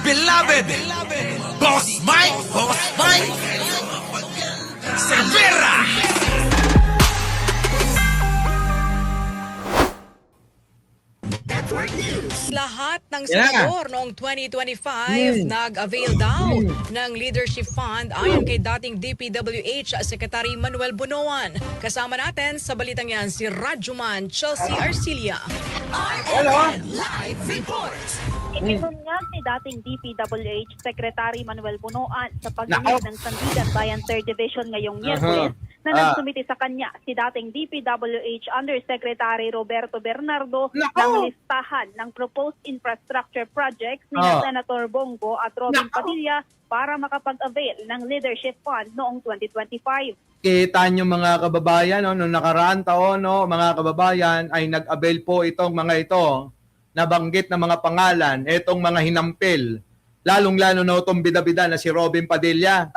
beloved Boss Mike Cervera. Lahat ng senador noong 2025 nag-avail daw ng leadership fund ayon kay dating DPWH Secretary Manuel Bunoan. Kasama natin sa balitang yan si Rajuman Chelsea Arcilia. Inibunyag ni dating DPWH Secretary Manuel Bunoan sa pagdinig ng Sandigan Bayan 3rd Division ngayong Miyerkules na nagsumiti sa kanya si dating DPWH Undersecretary Roberto Bernardo ng listahan ng proposed infrastructure projects ni Senator Bongo at Robin Padilla para makapag-avail ng leadership fund noong 2025. Kita nyo mga kababayan, noong nakaraang taon, mga kababayan, ay nag-avail po itong mga ito, nabanggit na mga pangalan, itong mga hinampil, lalong-lalo na itong bida-bida na si Robin Padilla.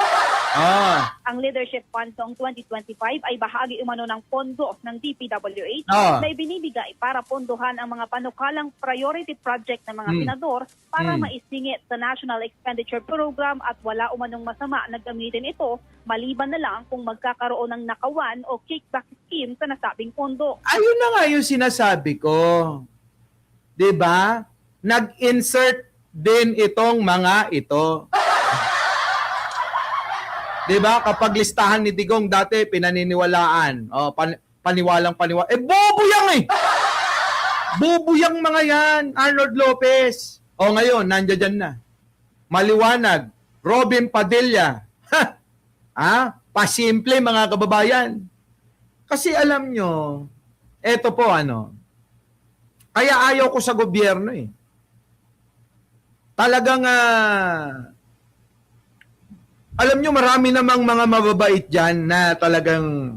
Ang leadership fund noong 2025 ay bahagi umano ng pondo ng DPWH na ibinibigay para pondohan ang mga panukalang priority project ng mga senador para maisingit sa National Expenditure Program at wala umanong masama na gamitin ito maliban na lang kung magkakaroon ng nakawan o kickback scheme sa nasabing pondo. Ayun na nga yung sinasabi ko. 'Di ba? Nag-insert din itong mga ito. 'Di ba? Kapag listahan ni Digong dati pinaniniwalaan. Paniwalang. Bobo yang eh. Bobo yang mga yan, Arnold Lopez. Ngayon nandiyan na. Maliwanag, Robin Padilla. Pasimple mga kababayan. Kasi alam nyo, eto po kaya ayaw ko sa gobyerno eh. Talagang alam nyo, marami namang mga mababait dyan na talagang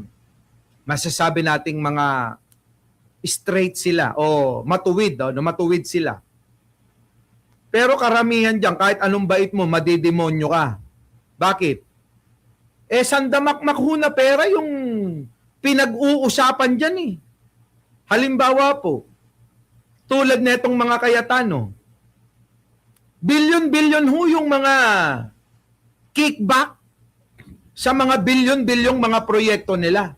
masasabi nating mga straight sila o matuwid, matuwid sila. Pero karamihan dyan, kahit anong bait mo, madidemonyo ka. Bakit? Sandamakmak ho na pera yung pinag-uusapan dyan eh. Halimbawa po, tulad netong mga Cayetano, bilyon-bilyon ho yung mga kickback sa mga bilyon-bilyong mga proyekto nila.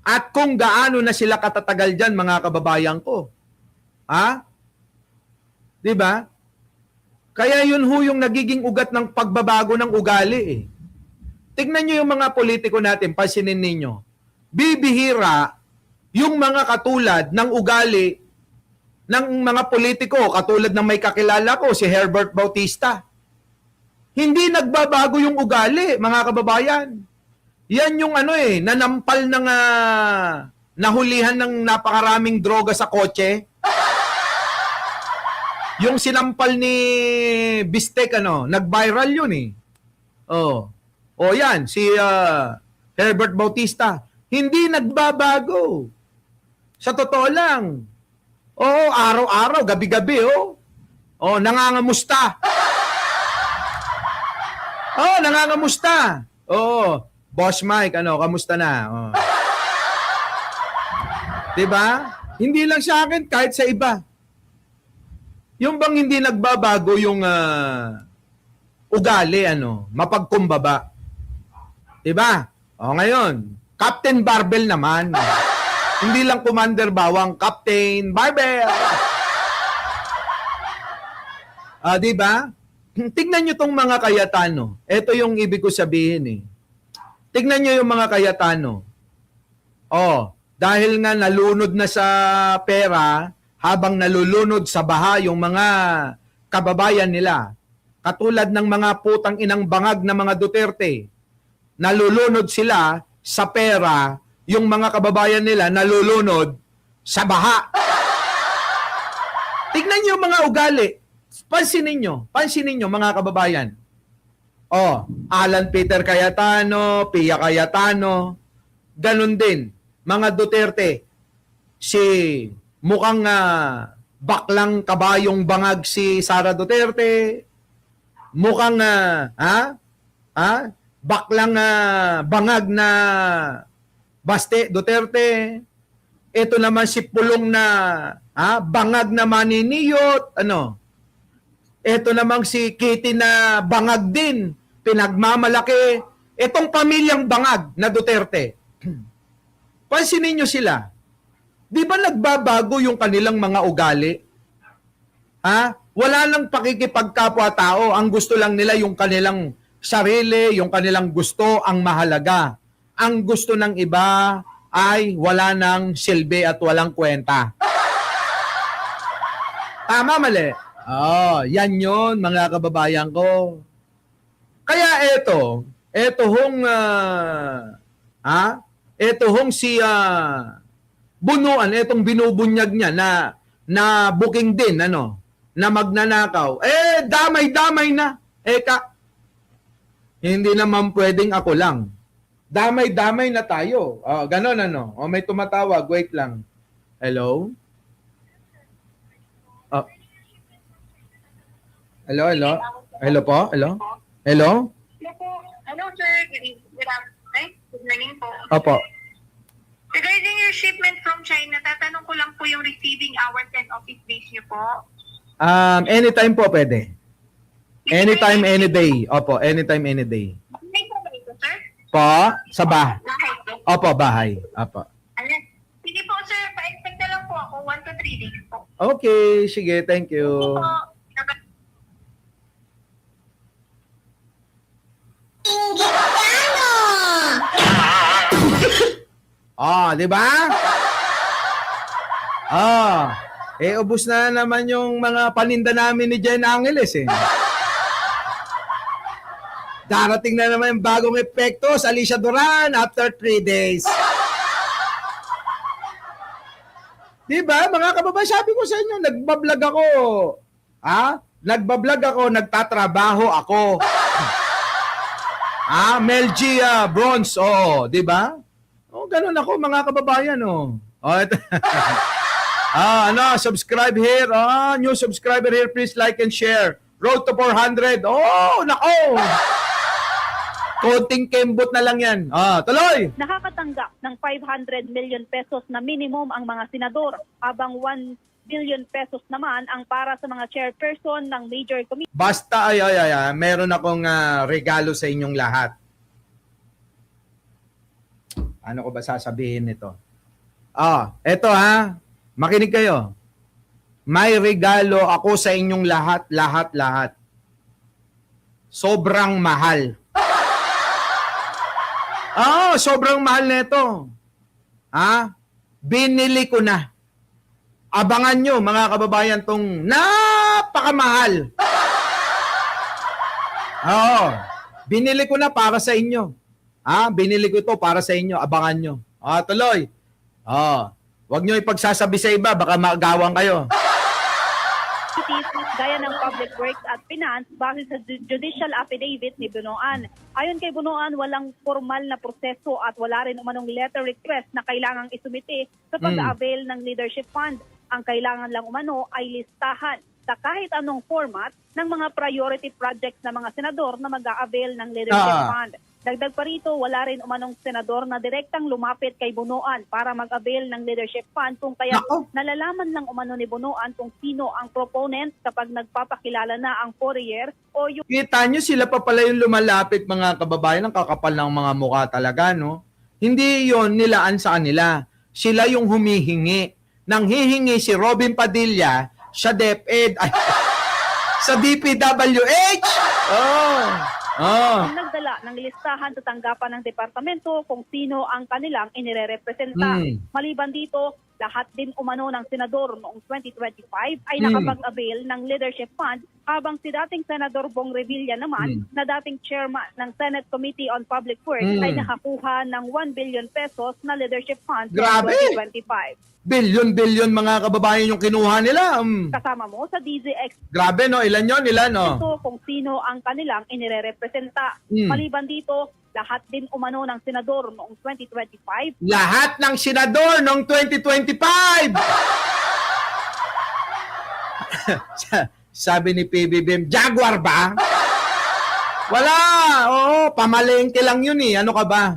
At kung gaano na sila katatagal dyan, mga kababayan ko. Diba? Kaya yun ho yung nagiging ugat ng pagbabago ng ugali eh. Tignan nyo yung mga politiko natin, pansinin ninyo. Bibihira yung mga katulad ng ugali ng mga politiko, katulad ng may kakilala ko, si Herbert Bautista. Hindi nagbabago yung ugali, mga kababayan. Yan yung nanampal ng nahulihan ng napakaraming droga sa kotse. Yung sinampal ni Bistek, nag-viral yun eh. Yan, si Herbert Bautista. Hindi nagbabago. Sa totoo lang. Araw-araw, gabi-gabi, nangangamusta. Nangangamusta. Boss Mike, kamusta na? Diba? Hindi lang sa akin, kahit sa iba. Yung bang hindi nagbabago yung ugali, mapagkumbaba. Diba? Ngayon, Captain Barbell naman. Hindi lang Commander Bawang, Captain Barbell. Diba? Tignan nyo tong mga Cayetano. Ito yung ibig ko sabihin eh. Tignan nyo yung mga Cayetano. Dahil nga nalunod na sa pera, habang nalulunod sa baha yung mga kababayan nila. Katulad ng mga putang inang bangag na mga Duterte. Nalulunod sila sa pera, yung mga kababayan nila nalulunod sa baha. Tignan nyo yung mga ugali. Pansinin nyo mga kababayan. Alan Peter Cayetano, Pia Cayetano, ganun din. Mga Duterte, si mukhang baklang kabayong bangag si Sara Duterte, mukhang baklang bangag na Baste Duterte, ito naman si pulong na bangag na maniniyot, Ito namang si Kitty na bangag din. Pinagmamalaki. Itong pamilyang bangag na Duterte. Pansinin nyo sila. Di ba nagbabago yung kanilang mga ugali? Ha? Wala lang pakikipagkapwa-tao. Ang gusto lang nila yung kanilang sarili, yung kanilang gusto ang mahalaga. Ang gusto ng iba ay wala ng silbi at walang kwenta. Tama, mali? Oh, yan yun, mga kababayan ko. Kaya ito hong si Bunuan, itong binubunyag niya na booking din, na magnanakaw. Damay-damay na. Hindi naman pwedeng ako lang. Damay-damay na tayo. Ganon, may tumatawag. Wait lang. Hello? Hello? Hello po? Hello? Hello? Hello, sir. Good morning po. Opo. Regarding your shipment from China, tatanong ko lang po yung receiving hours and office days niyo po. Anytime po pwede. Anytime, any day. Opo, anytime, any day. May po ba ito, sir? Po? Sa bahay. Bahay po. Opo, bahay. Opo. Ayan. Sige po, sir. Pa-expect na lang po ako. 1 to 3 days po. Okay, sige. Thank you. Sige po. Di ba? Ubos na naman yung mga paninda namin ni Jen Angeles eh. Darating na naman yung bagong epekto sa Alicia Duran after 3 days. Di ba, mga kababayan, sabi ko sa inyo, nagbablog ako. Nagbablog ako, nagtatrabaho ako. Mel G. Bronze, di ba? Ganun ako, mga kababayan, ito. Subscribe here. New subscriber here, please like and share. Road to 400. Nako! Konting kembot na lang yan. Tuloy! Nakakatanggap ng 500 million pesos na minimum ang mga senador, habang 1 billion pesos naman ang para sa mga chairperson ng major committee. Basta, meron akong regalo sa inyong lahat. Ano ko ba sasabihin nito? Eto makinig kayo. May regalo ako sa inyong lahat. Sobrang mahal. Sobrang mahal nito. Binili ko na. Abangan nyo, mga kababayan, tong napakamahal. Binili ko na para sa inyo. Binili ko ito para sa inyo. Abangan nyo. Tuloy. Huwag nyo ipagsasabi sa iba, baka magawang kayo. Gaya ng Public Works at Finance base sa judicial affidavit ni Bunuan. Ayon kay Bunuan, walang formal na proseso at wala rin umanong letter request na kailangang isumite sa pag-avail ng leadership fund. Ang kailangan lang umano ay listahan sa kahit anong format ng mga priority projects ng mga senador na mag-a-avail ng leadership fund. Dagdag pa rito, wala rin umanong senador na direktang lumapit kay Bunuan para mag-avail ng leadership fund, kung kaya nalalaman lang umano ni Bunuan kung sino ang proponent kapag nagpapakilala na ang courier o yung... Kita nyo, sila pa pala yung lumalapit, mga kababayan, ang kakapal ng mga mukha talaga, no? Hindi yon nilaan sa kanila. Sila yung humihingi. Nang hihingi si Robin Padilla, sa DepEd, sa DPWH! Nagdala ng listahan sa tanggapan ng departamento kung sino ang kanilang inirerepresenta. Maliban dito, lahat din umano ng senador noong 2025 ay nakapag-avail ng leadership fund, habang si dating Senador Bong Revilla naman, na dating chairman ng Senate Committee on Public Works, ay nakakuha ng 1 billion pesos na leadership fund noong 2025. Bilyon-bilyon, mga kababayan, yung kinuha nila. Kasama mo sa DZX. Grabe, no? Ilan yun? Ito kung sino ang kanilang inirerepresenta. Maliban dito, lahat din umano ng senador noong 2025. Lahat ng senador noong 2025! Sabi ni PBBM, Jaguar ba? Wala! Pamalengke lang yun eh. Ano ka ba?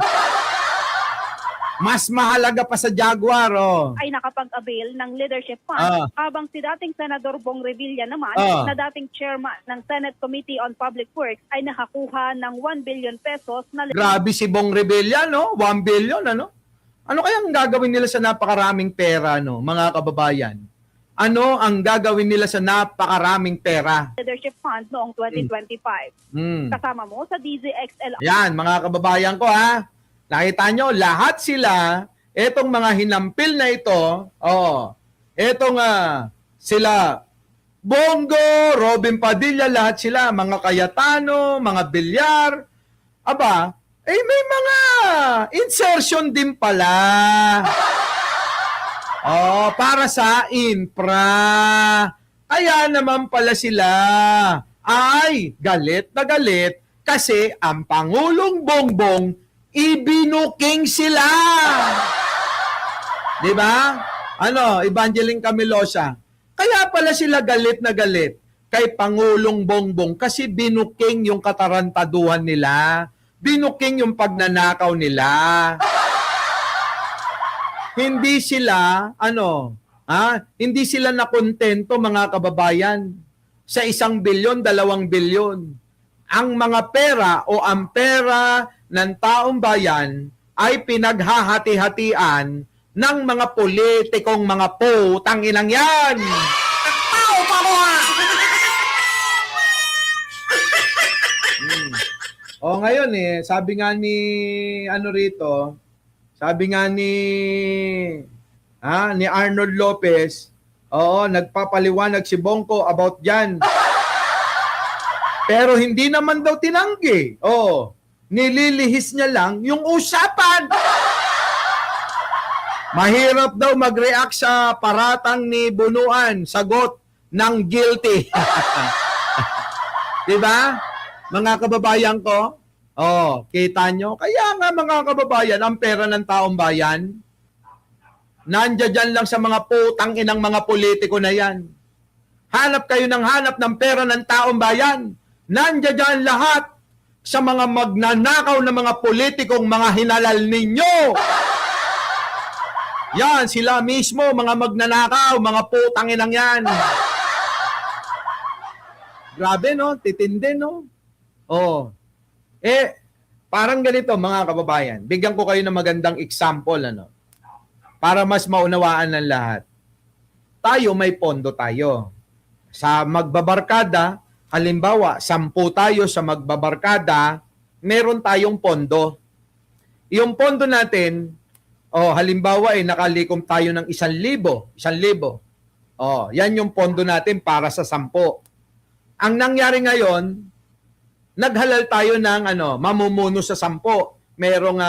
Mas mahalaga pa sa Jaguar, oh. ay nakapag-avail ng leadership fund, Ah. habang si dating Senador Bong Revilla naman, Ah. na dating chairman ng Senate Committee on Public Works, ay nakakuha ng 1 billion pesos na Grabe si Bong Revilla, no? 1 billion, ano? Ano kayang gagawin nila sa napakaraming pera, no, mga kababayan? Ano ang gagawin nila sa napakaraming pera? leadership fund noong 2025. Hmm. Kasama mo sa DZXL. Yan, mga kababayan ko, ha? Nakita nyo, lahat sila, etong mga hinampil na ito, etong sila, Bongo, Robin Padilla, lahat sila, mga Cayetano, mga Bilyar, aba, may mga insertion din pala. Para sa infra. Kaya naman pala sila ay galit na galit kasi ang Pangulong Bongbong ibinuking sila. Di ba? Evangeline Camilosa. Kaya pala sila galit na galit kay Pangulong Bongbong kasi binuking yung katarantaduhan nila. Binuking yung pagnanakaw nila. Hindi sila, hindi sila nakontento, mga kababayan, sa 1 bilyon, 2 bilyon. Ang mga pera o ang pera ng taong bayan ay pinaghahati-hatian ng mga politikong mga putang inang yan. Ngayon sabi nga ni ni Arnold Lopez, nagpapaliwanag si Bongko about yan. Pero hindi naman daw tinanggi. Nililihis niya lang yung usapan. Mahirap daw mag-react sa paratang ni Bunuan, sagot ng guilty. Diba? Mga kababayan ko, kita nyo? Kaya nga mga kababayan, ang pera ng taong bayan, nandiyan dyan lang sa mga putang inang mga politiko na yan. Hanap kayo ng hanap ng pera ng taong bayan. Nandiyan dyan lahat sa mga magnanakaw na mga politikong mga hinalal ninyo. Yan, sila mismo, mga magnanakaw, mga putang inang yan. Grabe, no? Titindi, no? Parang ganito, mga kababayan. Bigyan ko kayo ng magandang example, para mas maunawaan ng lahat. Tayo, may pondo tayo. Sa magbabarkada, halimbawa, 10 tayo sa magbabarkada, meron tayong pondo. Yung pondo natin, halimbawa, nakalikom tayo ng 1,000. 1,000. Yan yung pondo natin para sa 10. Ang nangyari ngayon, naghalal tayo ng mamumuno sa 10. Merong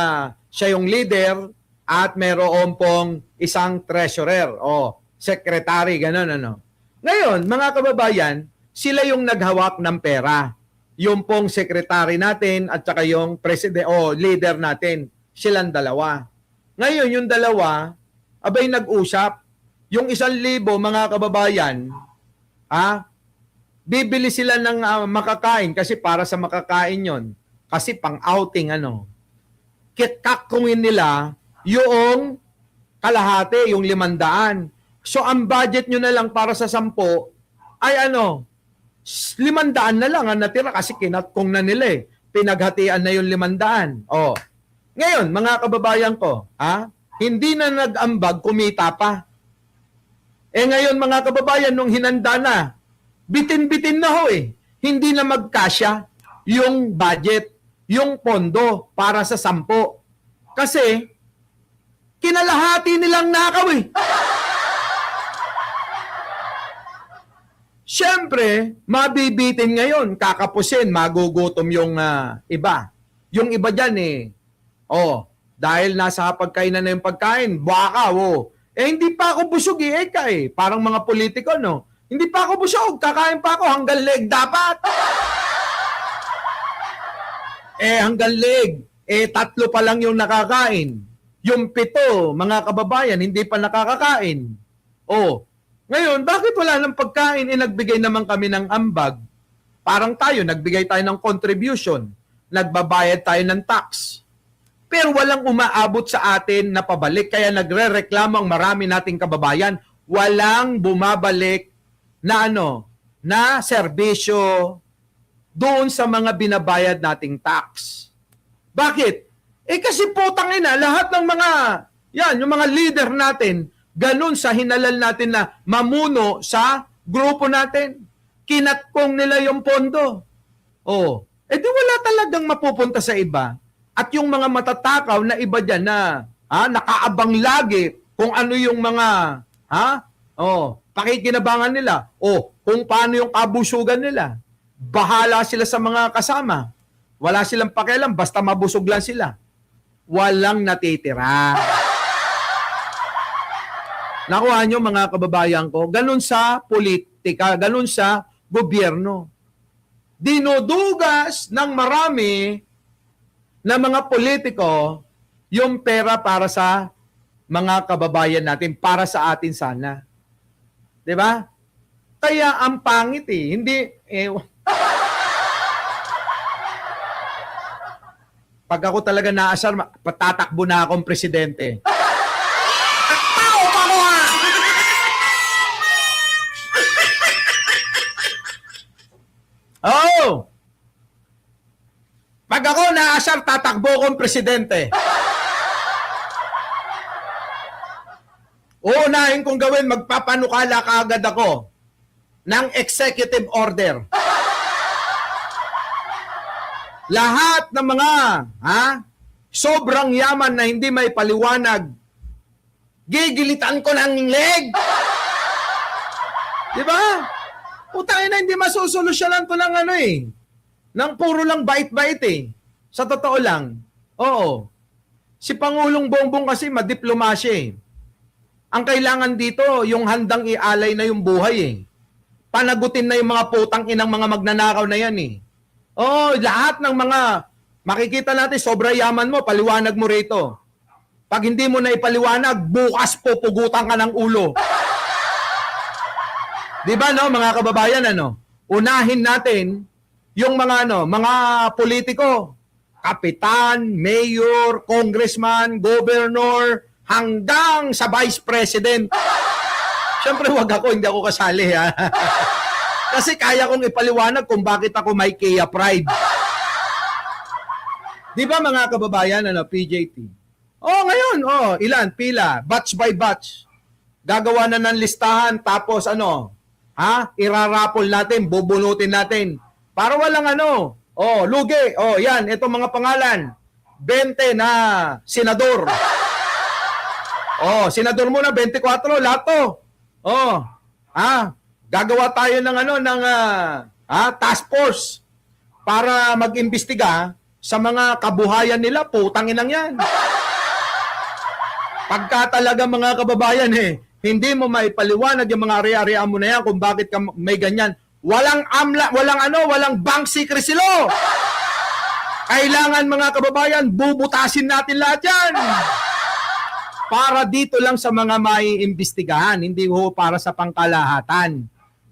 siya yung leader at meron pong isang treasurer o secretary, gano'n. Ngayon, mga kababayan, sila yung naghawak ng pera. Yung pong secretary natin at saka yung president o leader natin, silang dalawa. Ngayon, yung dalawa, nag-usap. Yung 1,000, mga kababayan, bibili sila ng makakain kasi para sa makakain yon. Kasi pang-outing, Kakungin nila yung kalahati, yung 500. So, ang budget nyo na lang para sa 10 ay 500 na lang ang natira kasi kinatkong na nila Pinaghatian na yung 500. Ngayon, mga kababayan ko, hindi na nag-ambag, kumita pa. Ngayon, mga kababayan, nung hinanda na, bitin-bitin na Hindi na magkasya yung budget, yung pondo para sa 10. Kasi, kinalahati nilang nakaw Siyempre, mabibitin ngayon, kakapusin, magugutom yung iba. Yung iba dyan dahil nasa pagkainan na yung pagkain, baka, hindi pa ako busog parang mga politiko, Hindi pa ako busog, kakain pa ako hanggang leg dapat. Hanggang leg, 3 pa lang yung nakakain. Yung 7, mga kababayan, hindi pa nakakakain. Ngayon, bakit wala ng pagkain? Nagbigay naman kami ng ambag. Parang tayo, nagbigay tayo ng contribution. Nagbabayad tayo ng tax. Pero walang umaabot sa atin na pabalik. Kaya nagre-reklamo ang marami nating kababayan. Walang bumabalik na na serbisyo doon sa mga binabayad nating tax. Bakit? Kasi putang ina, lahat ng mga, yung mga leader natin, ganun sa hinalal natin na mamuno sa grupo natin. Kinatkong nila yung pondo. Di wala talagang mapupunta sa iba. At yung mga matatakaw na iba dyan na nakaabang lagi kung ano yung mga pakikinabangan nila kung paano yung kabusugan nila. Bahala sila sa mga kasama. Wala silang pakialam, basta mabusog lang sila. Walang natitira. Nakuha nyo mga kababayan ko, ganun sa politika, ganun sa gobyerno. Dinudugas ng marami na mga politiko yung pera para sa mga kababayan natin, para sa atin sana. 'Di ba? Kaya ang pangit hindi pag ako talaga naasar, patatakbo na akong presidente. Tao pa mo ha! Pag ako naasar, tatakbo akong presidente. Uunahin kong gawin, magpapanukala kaagad ako ng executive order. Lahat ng mga sobrang yaman na hindi may paliwanag, gigilitan ko ng leg. Di ba? Putang ina, hindi masusolusyonan to ng ng puro lang bait-bait Sa totoo lang. Oo. Si Pangulong Bongbong kasi madiplomasya Ang kailangan dito, yung handang ialay na yung buhay Panagutin na yung mga putang inang mga magnanakaw na yan lahat ng mga makikita natin, sobra yaman mo, paliwanag mo rito. Pag hindi mo na ipaliwanag, bukas pupugutan ka ng ulo. Di ba mga kababayan, unahin natin yung mga mga politiko, kapitan, mayor, congressman, governor, hanggang sa vice president. Siyempre, wag ako, hindi ako kasali Kasi kaya kong ipaliwanag kung bakit ako may Kia Pride. Di ba mga kababayan, PJT? Ngayon, ilan? Pila, batch by batch. Gagawa na ng listahan, tapos irarapol natin, bubunutin natin. Para walang lugi. Yan, itong mga pangalan. 20 na senador. Senador muna, 24, lahat to. Gagawa tayo ng task force para mag-imbestiga sa mga kabuhayan nila, putang inang yan. Pagka talaga mga kababayan hindi mo maipaliwanag yung mga ari-arian mo na yan kung bakit ka may ganyan. Walang bank secrecy law. Kailangan mga kababayan, bubutasin natin lahat yan. Para dito lang sa mga maiimbestigahan, hindi para sa pangkalahatan.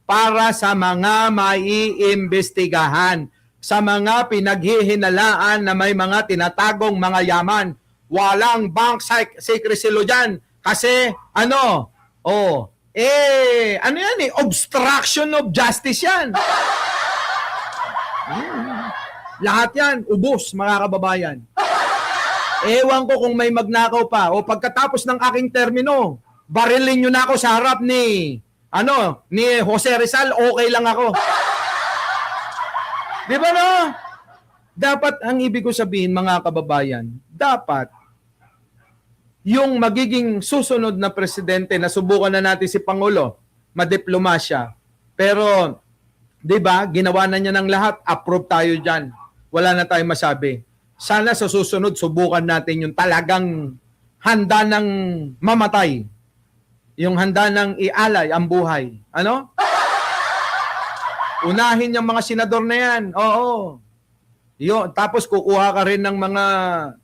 Para sa mga maiimbestigahan, sa mga pinaghihinalaan na may mga tinatagong mga yaman. Walang bank secrecy law dyan. Kasi, obstruction of justice yan. Lahat yan, ubos, mga kababayan. Ewan ko kung may magnakaw pa. Pagkatapos ng aking termino, barilin nyo na ako sa harap ni Jose Rizal, okay lang ako. Di ba Dapat, ang ibig ko sabihin, mga kababayan, dapat yung magiging susunod na presidente na subukan na natin si Pangulo, madiplomasya. Pero, di ba, ginawa na niya ng lahat, approve tayo dyan. Wala na tayong masabi. Sana sa susunod, subukan natin yung talagang handa ng mamatay. Yung handa ng ialay ang buhay. Unahin yung mga senador na yan. Oo. Tapos kukuha ka rin ng mga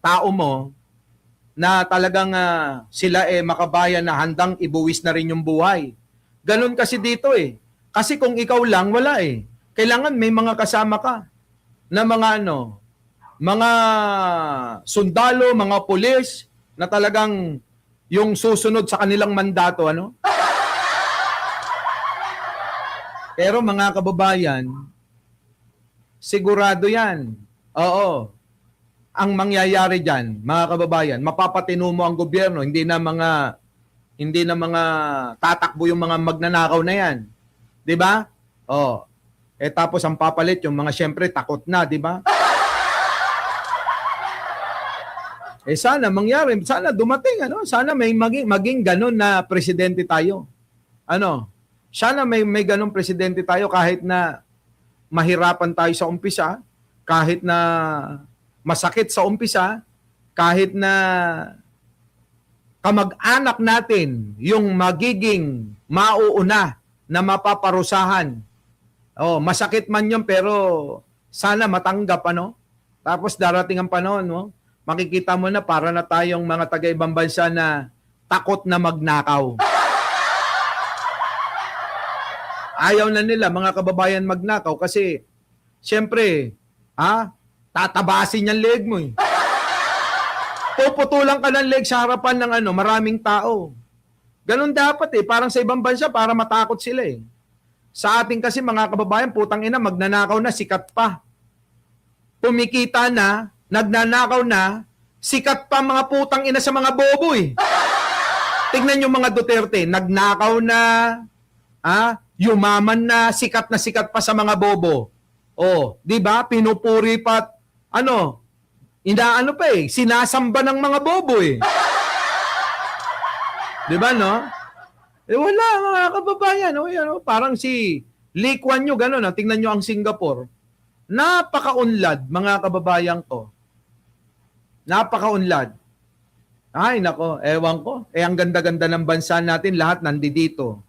tao mo na talagang sila makabayan na handang ibuwis na rin yung buhay. Ganun kasi dito Kasi kung ikaw lang, wala Kailangan may mga kasama ka na mga mga sundalo, mga pulis na talagang yung susunod sa kanilang mandato, ano? Pero mga kababayan, sigurado yan. Oo. Ang mangyayari diyan, mga kababayan, mapapatino mo ang gobyerno, hindi na mga tatakbo yung mga magnanakaw na yan. 'Di ba? Oh. Tapos ang papalit yung mga syempre takot na, 'di ba? Sana mangyari, sana dumating, ano? Sana may maging ganun na presidente tayo. Ano? Sana may ganun presidente tayo kahit na mahirapan tayo sa umpisa, kahit na masakit sa umpisa, kahit na kamag-anak natin yung magiging mauuna na mapaparusahan. Oh, masakit man yun pero sana matanggap, ano? Tapos darating ang panahon, no? Makikita mo na para na tayong mga taga-ibang bansa na takot na magnakaw. Ayaw na nila, mga kababayan, magnakaw kasi siyempre, tatabasin yung leg mo eh. Puputulan ka ng leg sa harapan ng maraming tao. Ganun dapat eh, parang sa ibang bansa para matakot sila eh. Sa ating kasi mga kababayan, putang ina, magnanakaw na, sikat pa. Pumikita na, nagnanakaw na, sikat pa mga putang ina sa mga bobo eh. Tignan nyo mga Duterte, nagnakaw na, yumaman na sikat pa sa mga bobo. Oh, 'di ba? Pinupuri pa inaano pa eh, sinasamba ng mga bobo eh. 'Di ba, no? Wala mga kababayan, parang si Lee Kuan Yew gano'n, tingnan nyo ang Singapore. Napakaunlad, mga kababayan ko. Napakaunlad. Ay, nako, ewan ko. Ang ganda-ganda ng bansa natin, lahat nandito.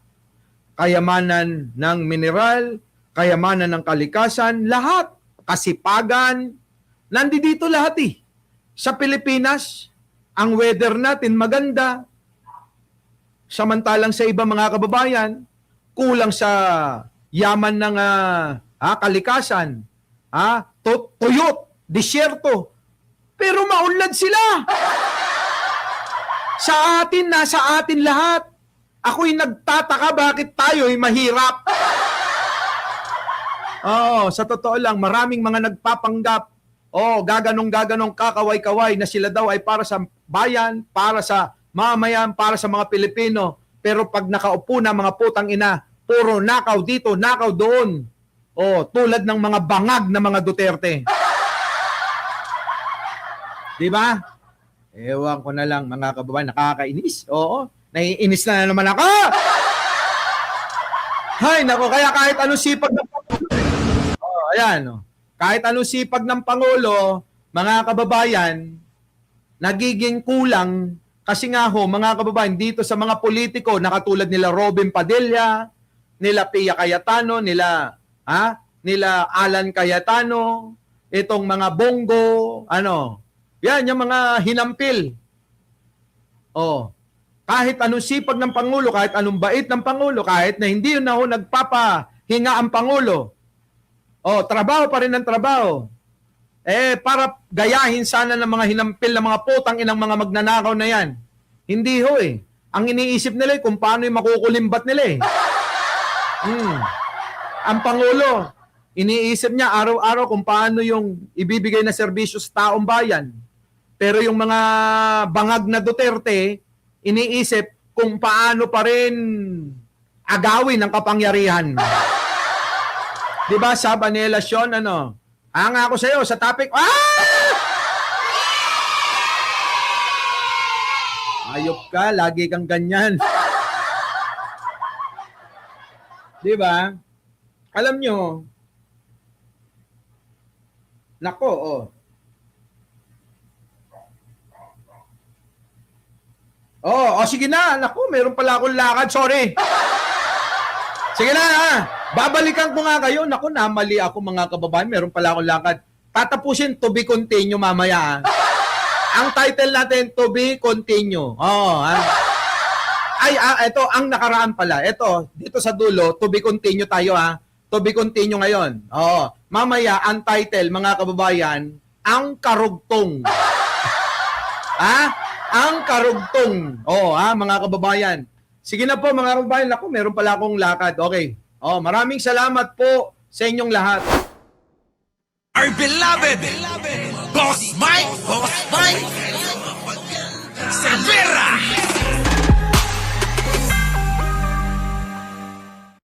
Kayamanan ng mineral, kayamanan ng kalikasan, lahat. Kasipagan, nandito lahat eh. Sa Pilipinas, ang weather natin maganda. Samantalang sa iba mga kababayan, kulang sa yaman ng kalikasan, tuyot, disyerto. Pero maunlad sila. Sa atin, nasa atin lahat. Ako'y nagtataka bakit tayo'y mahirap. Sa totoo lang, maraming mga nagpapanggap. Gaganong kakaway-kaway na sila daw ay para sa bayan, para sa mamayan, para sa mga Pilipino. Pero pag nakaupo na mga putang ina, puro nakaw dito, nakaw doon. Tulad ng mga bangag na mga Duterte. Di ba? Ewan ko na lang mga kababayan, nakakainis. Oo, naiinis na naman ako. Hay, nako, kaya kahit anong sipag ng Pangulo. Ayan, kahit anong sipag ng Pangulo, mga kababayan, nagiging kulang kasi nga mga kababayan, dito sa mga politiko, nakatulad nila Robin Padilla, nila Pia Cayetano, nila Alan Cayetano, itong mga Bongo, yan, yung mga hinampil. Kahit anong sipag ng Pangulo, kahit anong bait ng Pangulo, kahit na hindi yun na nagpapahinga ang Pangulo, trabaho pa rin ng trabaho. Para gayahin sana ng mga hinampil na mga putang inang mga magnanakaw na yan. Hindi ho eh. Ang iniisip nila kung paano yung makukulimbat nila eh. Ang Pangulo, iniisip niya araw-araw kung paano yung ibibigay na serbisyo sa taong bayan. Pero yung mga bangag na Duterte, iniisip kung paano pa rin agawin ang kapangyarihan. Diba, sabi ni Elasyon, hanga ako sa'yo sa topic, ayop ka, lagi kang ganyan. Diba? Alam nyo, nako, sige na. Naku, meron pala akong lakad. Sorry. Sige na, babalikan ko nga kayo. Naku, namali ako mga kababayan. Meron pala akong lakad. Tatapusin, to be continue mamaya. Ang title natin, to be continue. Ito, ang nakaraan pala. Ito, dito sa dulo, to be continue tayo To be continue ngayon. Mamaya, ang title, mga kababayan, ang karugtong. Ha? Ang karugtong. Mga kababayan. Sige na po mga kababayan. Ako, meron pala akong lakad. Okay. Maraming salamat po sa inyong lahat. Our beloved Boss Mike! Boss Mike!